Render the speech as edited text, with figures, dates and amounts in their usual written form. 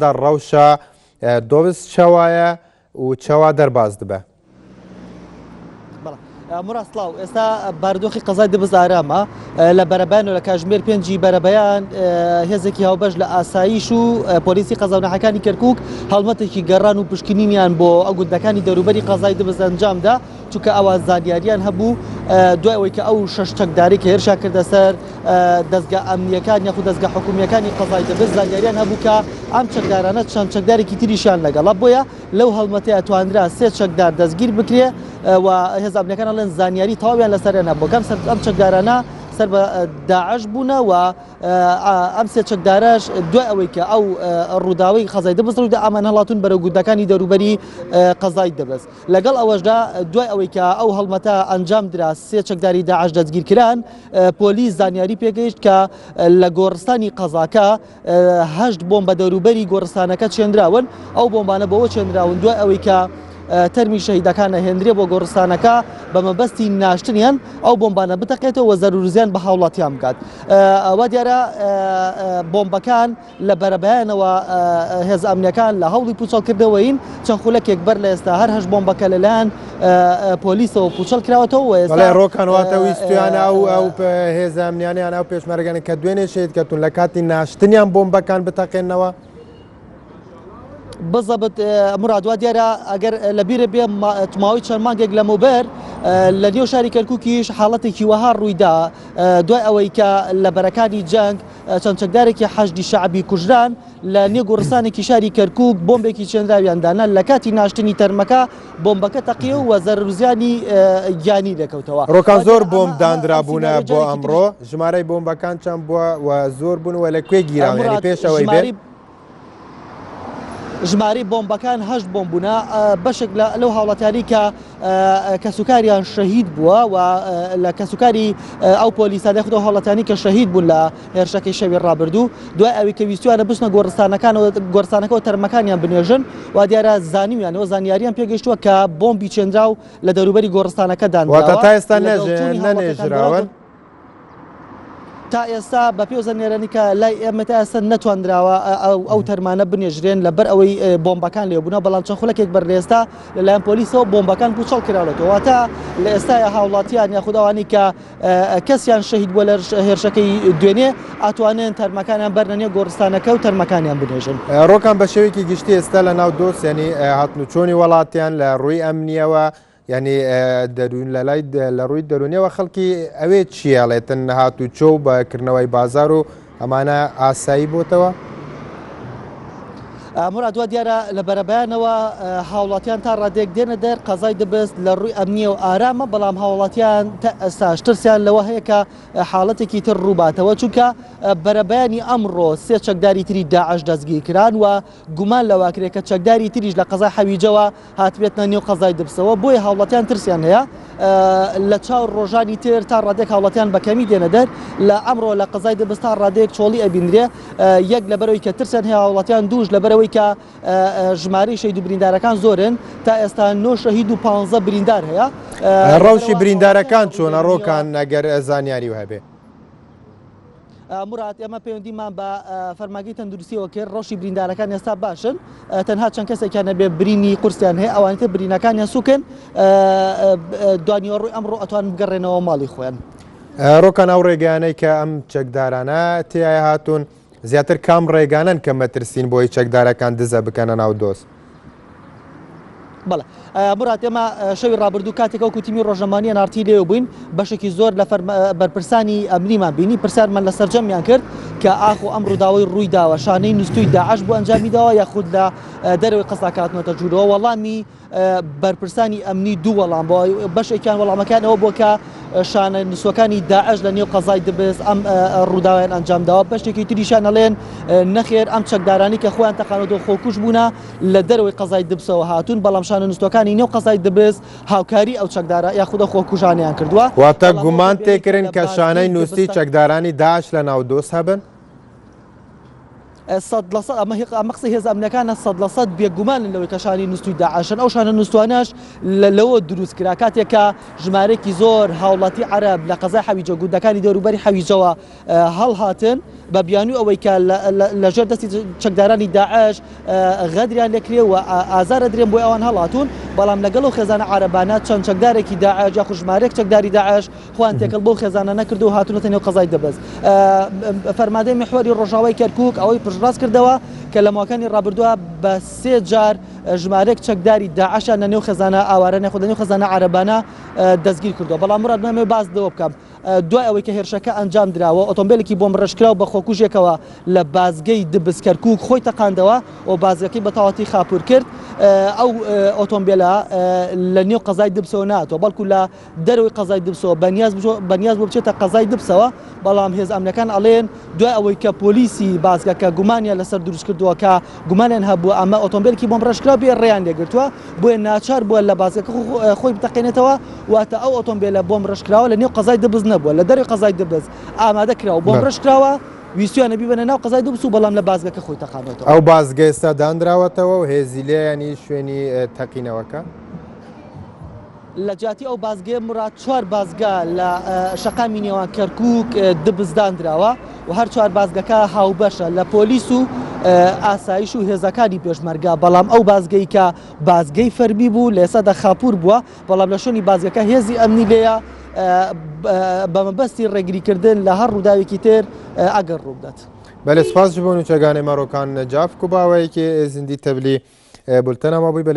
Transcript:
در ڕەوشە دۆبس چاوایە و چاوا دەرباز دەبێ. مراسلااو ئێستا بارودۆخی قەزای دەبز ئارامە لە بەرەبان و لە کاژمێر پێنجی بەرەبەیان هێزێکی هاوبەش لە ئاسایش و پۆلیسی قەزاونەحەکانی کەرکووک هەڵمەتێکی گەڕان و پشکنینیان بۆ ئەو گوندەکانی دەوروبەری قەزای دەبز ئەنجامدا چونکە ئەوە زانیاریان هەبوو دوای ئەوەی کە ئەو شەش چەکداری کە هێرشا کردە سەر دەستگا ئەمنیەکان یاخود دەستگا حکومیەکانی قەزای دەبز زانیاریان هەبوو کە ئەم چەکدارانە چەند چەکدارێکی تریشیان لەگەڵا بۆیە لەو هەڵمەتەیە توانرا سێ چەکدار دەستگیر بکرێ و هێز ئەمنیەکان ئەڵێن زانیاری تەواویان لەسەریان هەبوو کەم ئەم چەکدارانە سەر بە داعش بوونەوە ئەم سێ چەکدارەش دوای ئەوەی کە ئەو ڕووداوی قەزای دەبز ڕوویدا ئامان هەڵاتون بەرەو گوندەکانی دەوروبەری قەزای دەبز لەگەڵ ئەوەشدا دوای ئەوەی کە ئەو هەڵمەتە ئەنجام درا سێ چەکداری داعش دەستگیر کران پۆلیس زانیاری پێگەیشت کە لە گۆڕستانی قەزاکە 8 بۆمبە دەوروبەری گۆڕستانەکە چێنراون ئەو بۆمبانە بەوە چێنراون دوای ئەوەی کە تەرمی شەهیدەکانە هێندرێ بۆ گۆڕستانەکە بە مەبەستی ناشتنیان ئەو بۆمبانە بتەقێتەوە و زەرورزیان بە هاوڵاتیان بکات. ئەوە دیارە بۆمبەکان لە بەرەبەیانەوە هێز ئەمنیەکان لە هەوڵی پوچەڵکردنەوەین چەند خولەکێک بەر لە ئێستا هەر 8 بۆمبەکە لەلایەن پۆلیسەوە پوچەڵ کراوەتەوە بەڵێ ڕۆکانواتە ویستیانە ئەو هێز ئەمنیانیان ئەو پێشمەرگەانی کە دوێنێ شێت کەتون لە کاتی ناشتنیان بۆمبەکان بتەقێنەوە. بزەبت مرادوا دیارە ئەگەر لە بیرە بێ ماوەی چەند مانگێک لەمەوبەر لە نێو شاری کەرکووکیش حاڵەتێکی وەها ڕوویدا دوای ئەوەی کە لە بەرەکانی جەنگ چەند چەکدارێکی حەشدی شەعبی کوژران لە نێو گۆڕستانێکی شاری کەرکووک بۆمبێکی چێنراویاندانا لە کاتی ناشتنی تەرمەکە بۆمبەکە تەقیە و زەرورزیانی گیانی دەکەوتەوە. ڕۆکان زۆر بۆمب دانرابوونە بۆ ئەمڕۆ ژمارەی بۆمبەکان چەند بووە و زۆر بوون و لەکوێ گیراوێنی پێشەوەی بێت. ژماری بۆمبەکان 8 بۆمب بوونە بەشێک لەو هاوڵاتیانی کە کەسوکاریان شەهید بووە و لە کەسوکاری ئەو پۆلیسانە خودە هاوڵاتیانی کە شەهید بوون لە هێرشەکەی شەوی ڕابردوو دوای ئەوی کە ویستوانە بچنە گۆڕستانەکەەوە تەرمەکانیان بنێژن و دیارە زانیویانەوە زانیاریان پێگەشتووە کە بۆمبی چێنراو لە دەوروبەری گۆڕستانەکەدان تا ئێستا نەنێژراون. تا ئێستا بە پێ زانێرانی کە لای ئێمە تا ئێستا نەتواندراوە ئەو تەرمانە بنێژرێن لەبەر ئەوەی بۆمبەکان لێبوونە بەڵام چەند خولەکێک بەر لێستا لەلایەن پۆلیسەوە بۆمبەکان پوچەڵ کراوەتەوە تا لە ئێستای هاوڵاتیان یاخود ئەوانی کە کەسیان شەهید بووە لە هێرشەکەی دوێنێ ئەتوانێن تەرمەکانیان بەرنە تەرمەکانیان بنێژن. ڕۆکان بە شێوەیەکی گشتی ئێستا لە ناو دۆست ینی هاتنوچۆنی وڵاتیان لە ڕووی ئەمنیەوە ینی دەروون لە ڕووی دەرونیەوە خەڵکی ئەوێ چیاڵێتن هاتوچۆ و بەکردنەوەی بازار و ئەمانە ئاسایی بۆتەوە. مرادوا دیارە لە بەرەبەیانەوە هاوڵاتیان تا ڕادێک دێنە دەر قەزای دەبست لە ڕووی ئەمنیە و ئارامە بەڵام هاوڵاتیان تا ئێستاش ترسیان لەوە هەیە کە حاڵەتێکی تر ڕووباتەوە چونکە بەرەبەیانی ئەمڕۆ سێ چەکداری تری داعش دەستگیر کران و گومان لەواکرێت کە چەکداری تریش لە قەزای حەویجەوە هاتبێتە نێو قەزای دەبسەوە بۆی هاوڵاتیان ترسیان هەیە لە چاو ڕۆژانی تر تا ڕادێک هاوڵاتیان بەکەمی دێنە دەر لە ئەمڕۆ لە قەزای دەبست تا ڕادێک چۆڵی ئەبینرێ یەک لەبەرەوەی کە ترسیان هەیە هاوڵاتیان دووش لەبەرەوەی کە ژماری شەهید و بریندارەکان زۆرن تا ئێستا 9 شەهید و 15 بریندار هەیە. ڕەوشی بریندارەکان چۆنە ڕۆکان ئەگەر زانیاری هەبێ. مراد ئێمە پەیوەندیمان بە فەرماگەی تەندروستیەوە کرد ڕەوشی بریندارەکان ئێستا باشن تەنها چەند کەسێکیانە بێ برینی قورسیان هەیە ئەوانتە برینەکانیان سوکن دوانیوەڕووی ئەمڕۆ ئەتوان بگەڕێنەوە ماڵی خۆیان. ڕۆکان ئەو ڕێگانەی کە ئەم چەکدارانە تایە هاتوون زیاتر کام ڕێگانن کە مەترسین بۆی چەکدارەکان دزە بکەنە ناو دۆست. بەڵێ مراد ئێمە شەوی ڕابردوو کاتێک ئەو کوتیمی ڕۆژەمانیە نارتی لێ بووین بەشێکی زۆر لە بەرپرسانی ئەمنیمان بینی پرسیارمان لە سەرجەمیان کرد کە ئاخۆ ئەم ڕووداوی ڕوویداوە شانەی نووسوی داعش بۆ ئەنجامیداوە یاخود لە دەرەوەی قەزا کاتنەوەتە ژوورەوە وەڵامی بەرپرسانی ئەمنی دوو وەڵام بۆ بەشێکیان وەڵامەکان ئەوە بۆ کە شانە نووسەکانی داعش لە نێو قەزای دەبست ئەم ڕووداویان ئەنجامداوە بەشێکی تریشان ئەڵێن نەخێر ئەم چەکدارانی کە خۆیان تەقانەوە خۆکوش بوونە لە دەرەوەی قەزای دەبسەوە هاتوون بەڵام شانە نووسەکانی نێو قەزای دەبست هاوکاری ئەو چەکدارە یاخودە خۆکوژانیان کردووە. واتە گومان تێکردن کە شانەی نووسی چەکدارانی داعش لە ناو دۆست هەبن. سەد لە سەد ئەمە قسەی هێز ئەمنەکانە 100% بێگومان لەوەی کەشانی نووسوی داعشن ئەو شانە نووسوانەش لەوە دروست کرا کاتێکە ژمارەی زۆر هاوڵاتی عەرب لە قەزای حەویجە گوندەکانی دەوروبەری حەویجەوە هەڵهاتن بە بیانووی ئەوەی کە لەژێر دەستی چەکدارانی داعش غەدریان لێکرێ و ئازارە درێن بۆی ئەوان هەڵاتون بەڵام لەگەڵ و خێزانە عەرەبانە چەند چەکدارێکی داعش یا ژمارەیەک چەکداری داعش خۆیان تێکەڵ بۆ خێزانە نەکرد و هاتوونەتە نێو قەزای دەبەست. فەرماندەی میحوەری ڕۆژاوای کەرکووک ئەوەی پشتڕاست کردەوە کە لە ماوەکانی ڕابردووە بە 3 جار ژمارەیەک چەکداری داعشە لە نێو خێزانە ئاوارە نەخۆ لە نێو خێزانە عەرەبانە دەستگیر کردەوە. بەڵام مراد مەمێ باس دەوە بکەم دوای ئەوەی کە هێرشەکە ئەنجام درراوە ئۆتۆمبیلێکی بۆم ڕشکراو بە خۆکوژێکەوە لە بازگەی دبس کەرکووک خۆی تەقاندەوە و بازگەکەی بە تەواوەتی خاپور کرد. ئەو ئۆتۆمبیلە لە نێو قەزای دبسەوە ناتەوە بەڵکو لە دەرەوەی قەزای دبسەوە بەنیاز بۆ بچێتە قەزای دبسەوە بەڵام هێز ئەمنەکان ئەڵێن دوای ئەوەی کە پۆلیسی بازگەکە گومانیان لەسەر دروست کردووە کە گومانیان هەبووە ئەمە ئۆتۆمبیلێکی بۆم ڕشکراو بێ ڕێیان لێگرتووە بۆیە ناچار بووە لە بازگەکە خۆی بتەقێنێتەوە واتە ئەو ئۆتۆمبیلە بۆم ڕشکراوە لە نێو قەزای دبس نەبووە لە دەرەوەی قەزای دبس ئامادە کراوە بۆم ڕشکراوە ویستیانە بیبەنە ناو قەزای دبس و بەڵام لە بازگەکە خۆی تەقانێتەوە. ئەو بازگە ئێستا دانراوەتەوە و هێزی لێ ینی شوێنی تەقینەوەکە لە جاتی ئەو بازگێ مراد 4 بازگە لە شەقامی نێوان کەرکووک دبزدانراوە و هەر 4 بازگەکە هاوبەشە لە پۆلیس و ئاسایش و هێزەکانی پێشمەرگا بەڵام ئەو بازگەی کە بازگەی فەرمی بوو لە ئێستا دەخاپور بووە بەڵام لە شوێنی بازگەکە هێزی ئەمنی لێیە بە مەبەستی ڕێگریکردن لە هەر ڕووداوێکی تر ئەگەر ڕوودات. بەێ سپاس بوون و چەگانەی مەڕۆکان جاف کوباوەیەکی زیندی تەبلی بولتەنەما بووی بە